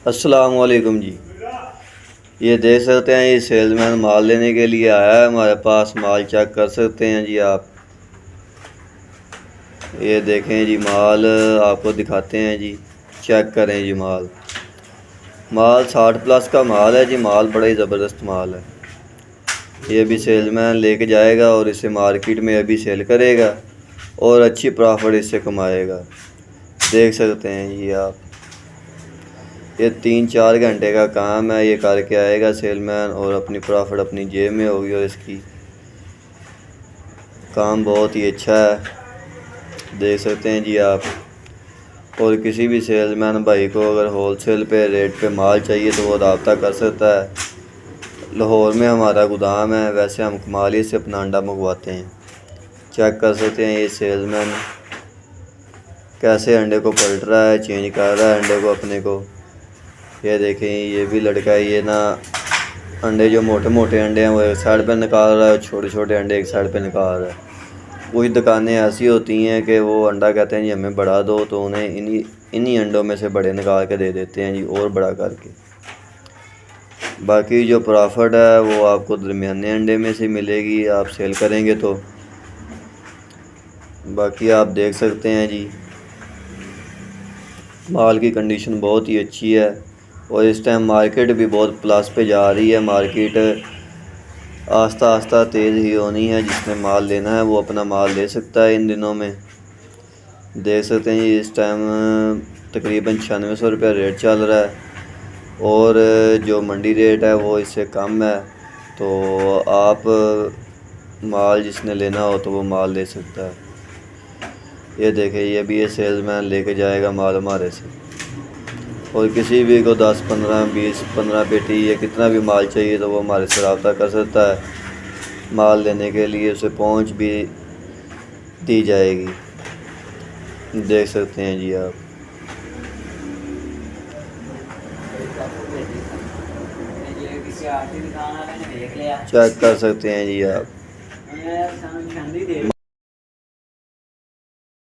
अस्सलाम वालेकुम जी। ये देख सकते हैं, ये सेल्समैन माल लेने के लिए आया है हमारे पास। माल चेक कर सकते हैं जी आप। ये देखें जी, माल आपको दिखाते हैं जी। चेक करें जी माल 60 प्लस का माल है जी। माल बड़ा ही ज़बरदस्त माल है। ये भी सेल्समैन लेके जाएगा और इसे मार्केट में अभी सेल करेगा और अच्छी प्रॉफिट इससे कमाएगा। देख सकते हैं जी आप। ये 3-4 घंटे का काम है। ये करके आएगा सेलमैन और अपनी प्रॉफिट अपनी जेब में होगी। और इसकी काम बहुत ही अच्छा है, देख सकते हैं जी आप। और किसी भी सेल्समैन भाई को अगर होलसेल पे रेट पे माल चाहिए तो वो रब्ता कर सकता है। लाहौर में हमारा गोदाम है, वैसे हम कमाली से अपना अंडा मंगवाते हैं। चेक कर सकते हैं ये सेल्समैन कैसे अंडे को पलट रहा है, चेंज कर रहा है अंडे को अपने को। ये देखें, ये भी लड़का है, ये ना अंडे जो मोटे मोटे अंडे हैं वो एक साइड पे निकाल रहा है, छोटे छोटे अंडे एक साइड पे निकाल रहा है। कुछ दुकानें ऐसी होती हैं कि वो अंडा कहते हैं जी हमें बढ़ा दो, तो उन्हें इन्हीं अंडों में से बड़े निकाल के दे देते हैं जी, और बड़ा करके। बाकी जो प्रॉफिट है वो आपको दरमियाने अंडे में से मिलेगी, आप सेल करेंगे तो। बाकी आप देख सकते हैं जी, माल की कंडीशन बहुत ही अच्छी है। और इस टाइम मार्केट भी बहुत प्लस पे जा रही है। मार्केट आस्ता आस्ता तेज़ ही होनी है। जिसने माल लेना है वो अपना माल ले सकता है इन दिनों में। देख सकते हैं इस टाइम तकरीबन 9600 रुपया रेट चल रहा है और जो मंडी रेट है वो इससे कम है। तो आप माल जिसने लेना हो तो वो माल ले सकता है। ये देखें, ये भी ये सेल्समैन लेके जाएगा माल हमारे से। और किसी भी को 10, 15, 20, 15 पेटी या कितना भी माल चाहिए तो वो हमारे से रब्ता कर सकता है। माल लेने के लिए उसे पहुंच भी दी जाएगी। देख सकते हैं जी आप। चेक कर सकते हैं जी आप।